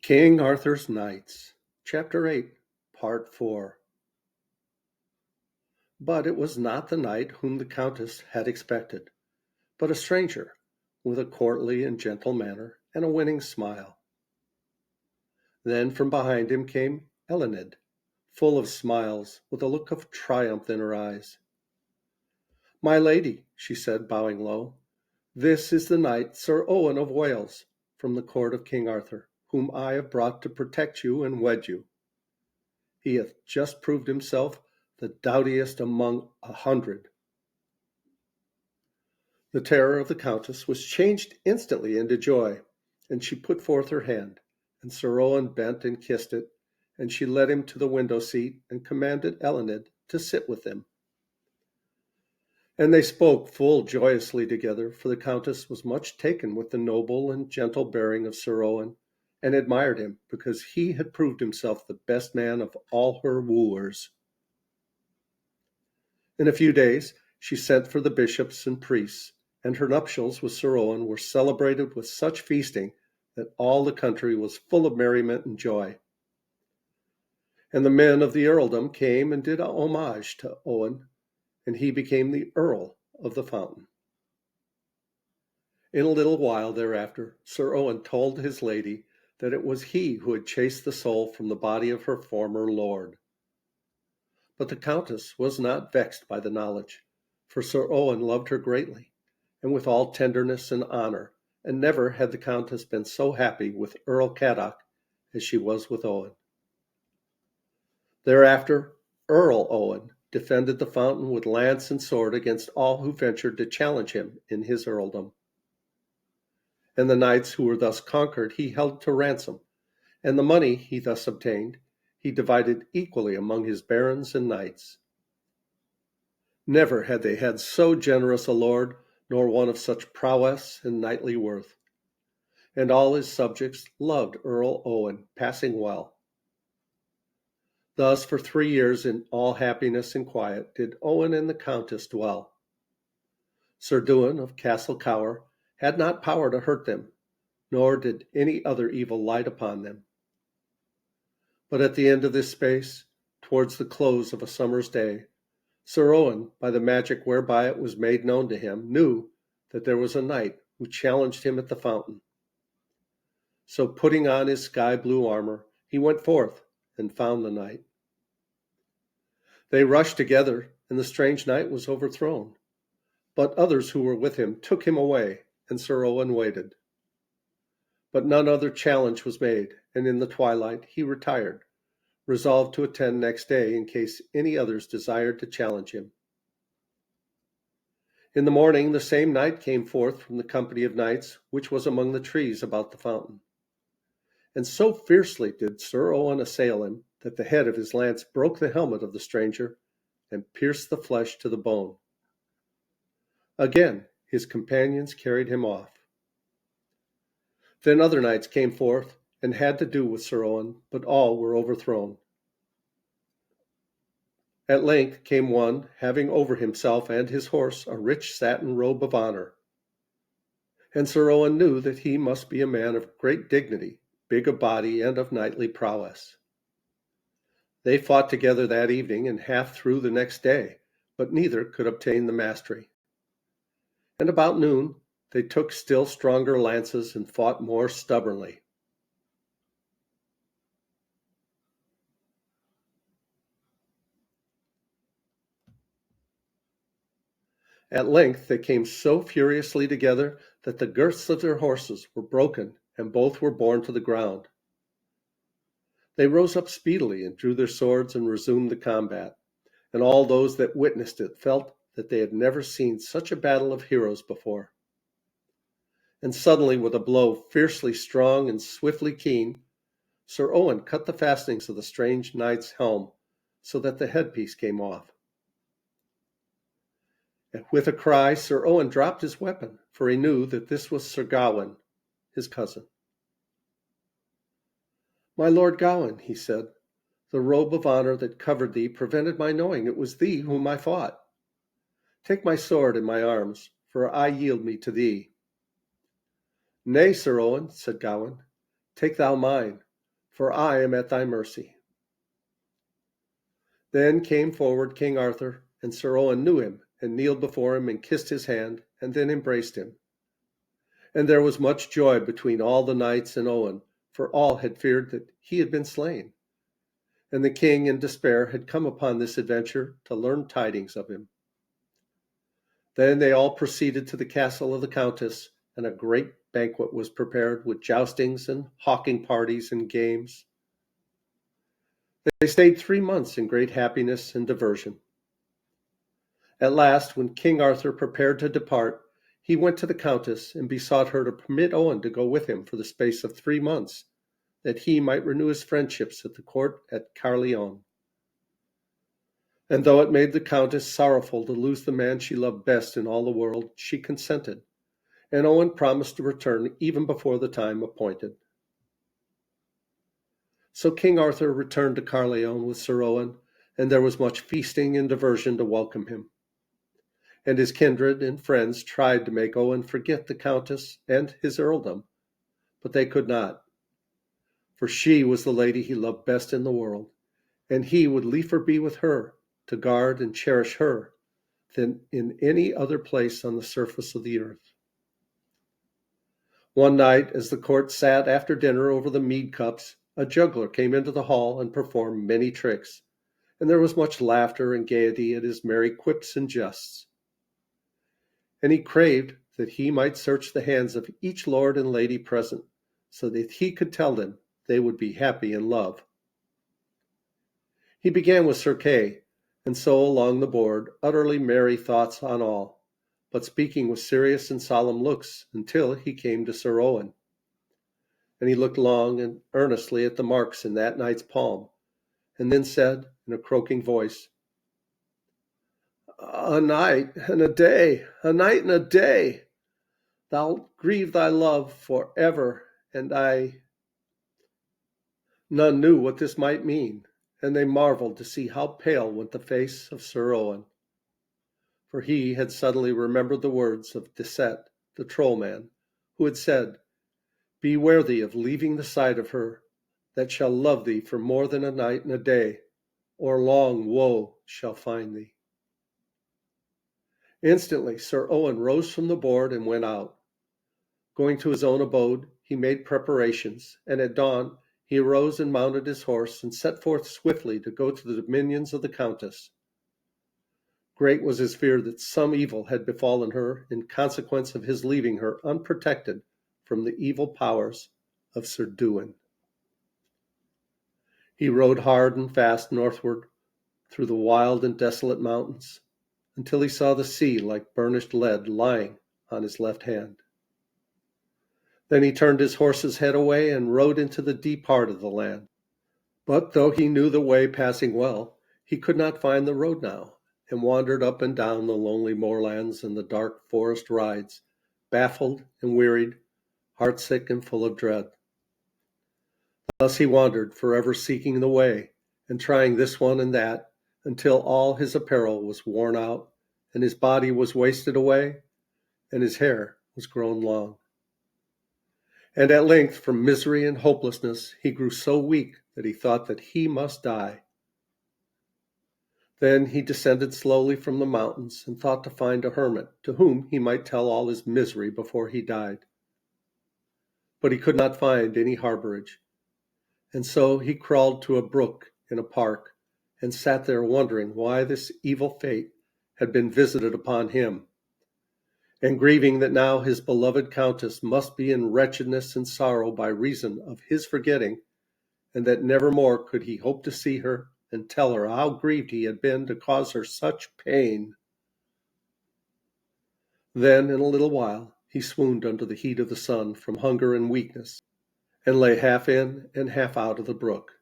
King Arthur's Knights, Chapter 8, Part 4. But it was not the knight whom the Countess had expected, but a stranger, with a courtly and gentle manner and a winning smile. Then from behind him came Elined, full of smiles, with a look of triumph in her eyes. "My lady," she said, bowing low, "this is the knight Sir Owen of Wales, from the court of King Arthur, whom I have brought to protect you and wed you. He hath just proved himself the doughtiest among 100." The terror of the Countess was changed instantly into joy, and she put forth her hand, and Sir Owen bent and kissed it, and she led him to the window seat and commanded Elined to sit with them. And they spoke full joyously together, for the Countess was much taken with the noble and gentle bearing of Sir Owen, and admired him because he had proved himself the best man of all her wooers. In a few days she sent for the bishops and priests, and her nuptials with Sir Owen were celebrated with such feasting that all the country was full of merriment and joy. And the men of the earldom came and did homage to Owen, and he became the Earl of the Fountain. In a little while thereafter, Sir Owen told his lady that it was he who had chased the soul from the body of her former lord. But the Countess was not vexed by the knowledge, for Sir Owen loved her greatly, and with all tenderness and honor, and never had the Countess been so happy with Earl Cadoc as she was with Owen. Thereafter Earl Owen defended the fountain with lance and sword against all who ventured to challenge him in his earldom. And the knights who were thus conquered he held to ransom, and the money he thus obtained he divided equally among his barons and knights. Never had they had so generous a lord, nor one of such prowess and knightly worth. And all his subjects loved Earl Owen passing well. Thus for 3 years in all happiness and quiet did Owen and the Countess dwell. Sir Dewin of Castle Cower had not power to hurt them, nor did any other evil light upon them. But at the end of this space, towards the close of a summer's day, Sir Owen, by the magic whereby it was made known to him, knew that there was a knight who challenged him at the fountain. So putting on his sky-blue armor, he went forth and found the knight. They rushed together, and the strange knight was overthrown. But others who were with him took him away, and Sir Owen waited. But none other challenge was made, and in the twilight he retired, resolved to attend next day in case any others desired to challenge him. In the morning the same knight came forth from the company of knights which was among the trees about the fountain. And so fiercely did Sir Owen assail him that the head of his lance broke the helmet of the stranger and pierced the flesh to the bone. Again his companions carried him off. Then other knights came forth and had to do with Sir Owen, but all were overthrown. At length came one, having over himself and his horse a rich satin robe of honor. And Sir Owen knew that he must be a man of great dignity, big of body, and of knightly prowess. They fought together that evening and half through the next day, but neither could obtain the mastery. And about noon they took still stronger lances and fought more stubbornly. At length they came so furiously together that the girths of their horses were broken, and both were borne to the ground. They rose up speedily and drew their swords and resumed the combat, and all those that witnessed it felt that they had never seen such a battle of heroes before. And suddenly, with a blow fiercely strong and swiftly keen, Sir Owen cut the fastenings of the strange knight's helm, so that the headpiece came off. And with a cry, Sir Owen dropped his weapon, for he knew that this was Sir Gawain, his cousin. "My Lord Gawain," he said, "the robe of honor that covered thee prevented my knowing it was thee whom I fought. Take my sword and my arms, for I yield me to thee." "Nay, Sir Owen," said Gawain, "take thou mine, for I am at thy mercy." Then came forward King Arthur, and Sir Owen knew him, and kneeled before him, and kissed his hand, and then embraced him. And there was much joy between all the knights and Owen, for all had feared that he had been slain. And the king in despair had come upon this adventure to learn tidings of him. Then they all proceeded to the castle of the countess, and a great banquet was prepared with joustings and hawking parties and games. They stayed 3 months in great happiness and diversion. At last, when King Arthur prepared to depart, he went to the countess and besought her to permit Owen to go with him for the space of 3 months, that he might renew his friendships at the court at Caerleon. And though it made the countess sorrowful to lose the man she loved best in all the world, she consented, and Owen promised to return even before the time appointed. So King Arthur returned to Caerleon with Sir Owen, and there was much feasting and diversion to welcome him. And his kindred and friends tried to make Owen forget the countess and his earldom, but they could not, for she was the lady he loved best in the world, and he would liefer be with her to guard and cherish her than in any other place on the surface of the earth. One night, as the court sat after dinner over the mead cups, a juggler came into the hall and performed many tricks, and there was much laughter and gaiety at his merry quips and jests. And he craved that he might search the hands of each lord and lady present, so that he could tell them they would be happy in love. He began with Sir Kay, and so along the board, utterly merry thoughts on all, but speaking with serious and solemn looks until he came to Sir Owen. And he looked long and earnestly at the marks in that knight's palm, and then said in a croaking voice, "A night and a day, a night and a day! Thou'lt grieve thy love for ever, and I—" None knew what this might mean, and they marveled to see how pale went the face of Sir Owen, for he had suddenly remembered the words of Disset, the trollman, who had said, "Beware thee of leaving the sight of her that shall love thee for more than a night and a day, or long woe shall find thee." Instantly Sir Owen rose from the board and went out. Going to his own abode, he made preparations, and at dawn he arose and mounted his horse and set forth swiftly to go to the dominions of the countess. Great was his fear that some evil had befallen her in consequence of his leaving her unprotected from the evil powers of Sir Dewin. He rode hard and fast northward through the wild and desolate mountains until he saw the sea like burnished lead lying on his left hand. Then he turned his horse's head away and rode into the deep heart of the land. But though he knew the way passing well, he could not find the road now, and wandered up and down the lonely moorlands and the dark forest rides, baffled and wearied, heartsick and full of dread. Thus he wandered, forever seeking the way, and trying this one and that, until all his apparel was worn out, and his body was wasted away, and his hair was grown long. And at length, from misery and hopelessness, he grew so weak that he thought that he must die. Then he descended slowly from the mountains and thought to find a hermit to whom he might tell all his misery before he died. But he could not find any harborage, and so he crawled to a brook in a park and sat there wondering why this evil fate had been visited upon him, and grieving that now his beloved countess must be in wretchedness and sorrow by reason of his forgetting, and that never more could he hope to see her and tell her how grieved he had been to cause her such pain. Then in a little while he swooned under the heat of the sun from hunger and weakness, and lay half in and half out of the brook.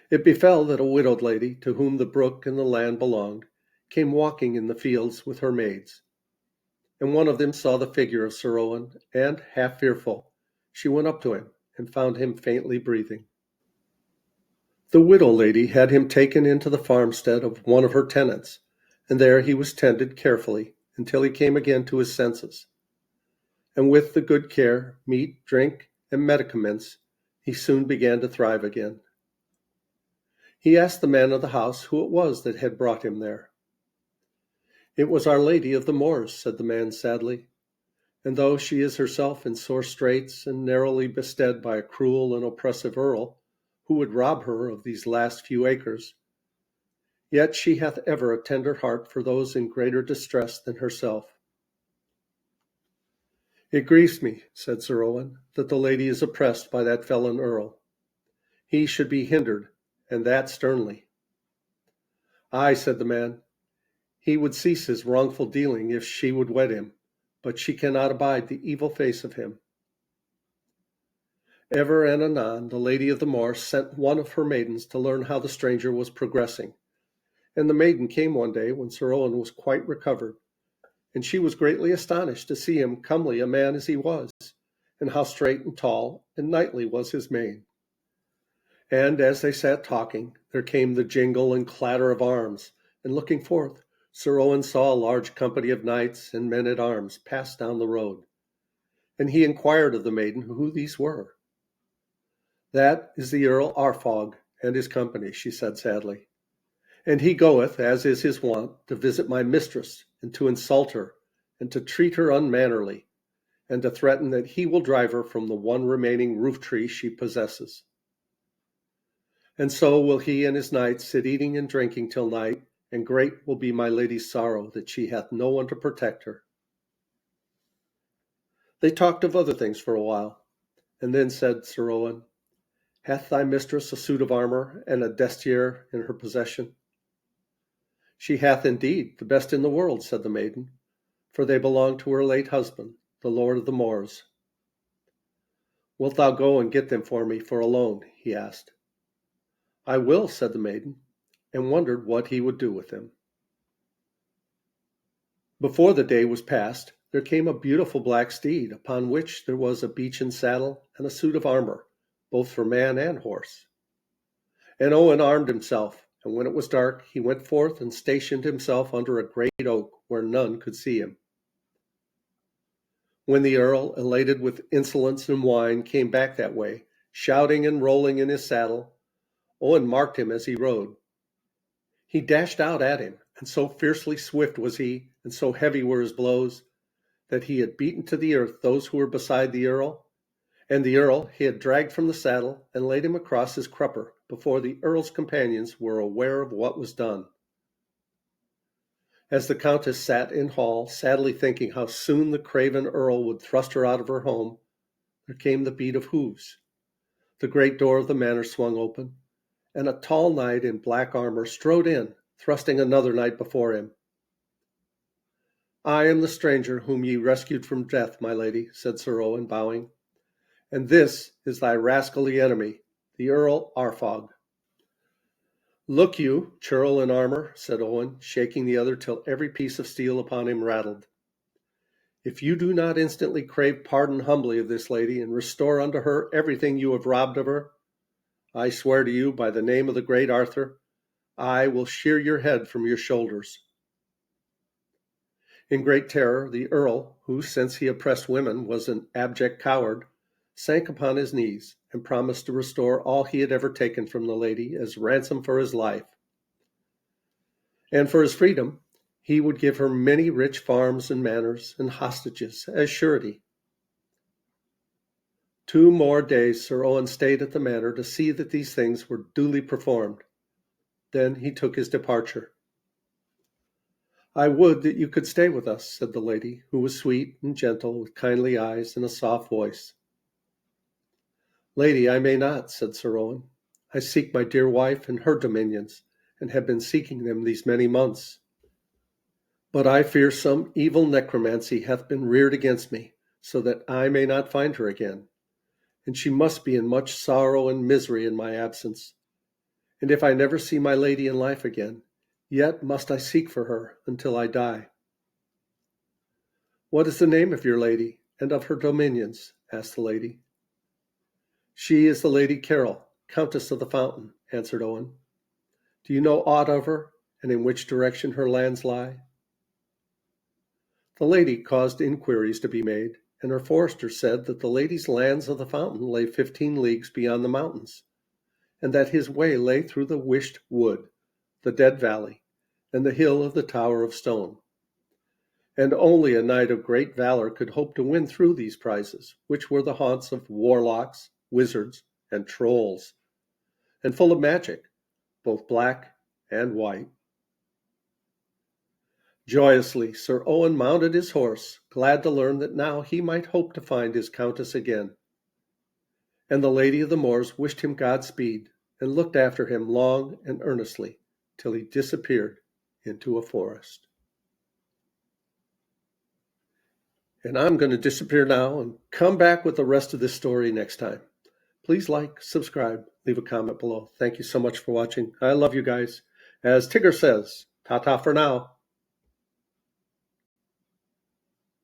It befell that a widowed lady, to whom the brook and the land belonged, came walking in the fields with her maids. And one of them saw the figure of Sir Owen, and, half fearful, she went up to him and found him faintly breathing. The widow lady had him taken into the farmstead of one of her tenants, and there he was tended carefully until he came again to his senses. And with the good care, meat, drink, and medicaments, he soon began to thrive again. He asked the man of the house who it was that had brought him there. "It was Our Lady of the Moors," said the man sadly, "and though she is herself in sore straits and narrowly bestead by a cruel and oppressive earl, who would rob her of these last few acres, yet she hath ever a tender heart for those in greater distress than herself." "It grieves me," said Sir Owen, "that the lady is oppressed by that felon earl. He should be hindered, and that sternly." "Ay," said the man, "he would cease his wrongful dealing if she would wed him, but she cannot abide the evil face of him." Ever and anon the Lady of the Moors sent one of her maidens to learn how the stranger was progressing, and the maiden came one day when Sir Owen was quite recovered, and she was greatly astonished to see him comely a man as he was, and how straight and tall and knightly was his mien. And as they sat talking, there came the jingle and clatter of arms, and looking forth, Sir Owen saw a large company of knights and men at arms pass down the road, and he inquired of the maiden who these were. "That is the Earl Arfog and his company," she said sadly, "and he goeth, as is his wont, to visit my mistress, and to insult her, and to treat her unmannerly, and to threaten that he will drive her from the one remaining roof-tree she possesses. And so will he and his knights sit eating and drinking till night, and great will be my lady's sorrow that she hath no one to protect her." They talked of other things for a while, and then said Sir Owen, "Hath thy mistress a suit of armour and a destier in her possession?" "She hath indeed, the best in the world," said the maiden, "for they belong to her late husband, the Lord of the Moors." "Wilt thou go and get them for me for a loan?" he asked. "I will," said the maiden, and wondered what he would do with them. Before the day was past, there came a beautiful black steed, upon which there was a beechen saddle and a suit of armour, both for man and horse. And Owen armed himself, and when it was dark, he went forth and stationed himself under a great oak where none could see him. When the earl, elated with insolence and wine, came back that way, shouting and rolling in his saddle, Owen marked him as he rode. He dashed out at him, and so fiercely swift was he, and so heavy were his blows, that he had beaten to the earth those who were beside the earl, and the earl he had dragged from the saddle and laid him across his crupper before the earl's companions were aware of what was done. As the countess sat in hall, sadly thinking how soon the craven earl would thrust her out of her home, there came the beat of hoofs. The great door of the manor swung open, and a tall knight in black armour strode in, thrusting another knight before him. "I am the stranger whom ye rescued from death, my lady," said Sir Owen, bowing, "and this is thy rascally enemy, the Earl Arfog." "Look you, churl in armour," said Owen, shaking the other till every piece of steel upon him rattled, "if you do not instantly crave pardon humbly of this lady, and restore unto her everything you have robbed of her, I swear to you by the name of the great Arthur, I will shear your head from your shoulders." In great terror, the earl, who since he oppressed women was an abject coward, sank upon his knees, and promised to restore all he had ever taken from the lady as ransom for his life. And for his freedom, he would give her many rich farms and manors and hostages as surety. 2 more days Sir Owen stayed at the manor to see that these things were duly performed. Then he took his departure. "I would that you could stay with us," said the lady, who was sweet and gentle, with kindly eyes and a soft voice. "Lady, I may not," said Sir Owen. "I seek my dear wife and her dominions, and have been seeking them these many months. But I fear some evil necromancy hath been reared against me, so that I may not find her again, and she must be in much sorrow and misery in my absence. And if I never see my lady in life again, yet must I seek for her until I die." "What is the name of your lady, and of her dominions?" asked the lady. "She is the Lady Carol, Countess of the Fountain," answered Owen. "Do you know aught of her, and in which direction her lands lie?" The lady caused inquiries to be made, and her forester said that the lady's lands of the fountain lay 15 leagues beyond the mountains, and that his way lay through the wished wood, the dead valley, and the hill of the tower of stone. And only a knight of great valor could hope to win through these prizes, which were the haunts of warlocks, wizards, and trolls, and full of magic, both black and white. Joyously Sir Owen mounted his horse, glad to learn that now he might hope to find his countess again. And the Lady of the Moors wished him Godspeed, and looked after him long and earnestly till he disappeared into a forest. And I'm going to disappear now and come back with the rest of this story next time. Please like, subscribe, leave a comment below. Thank you so much for watching. I love you guys. As Tigger says, ta-ta for now.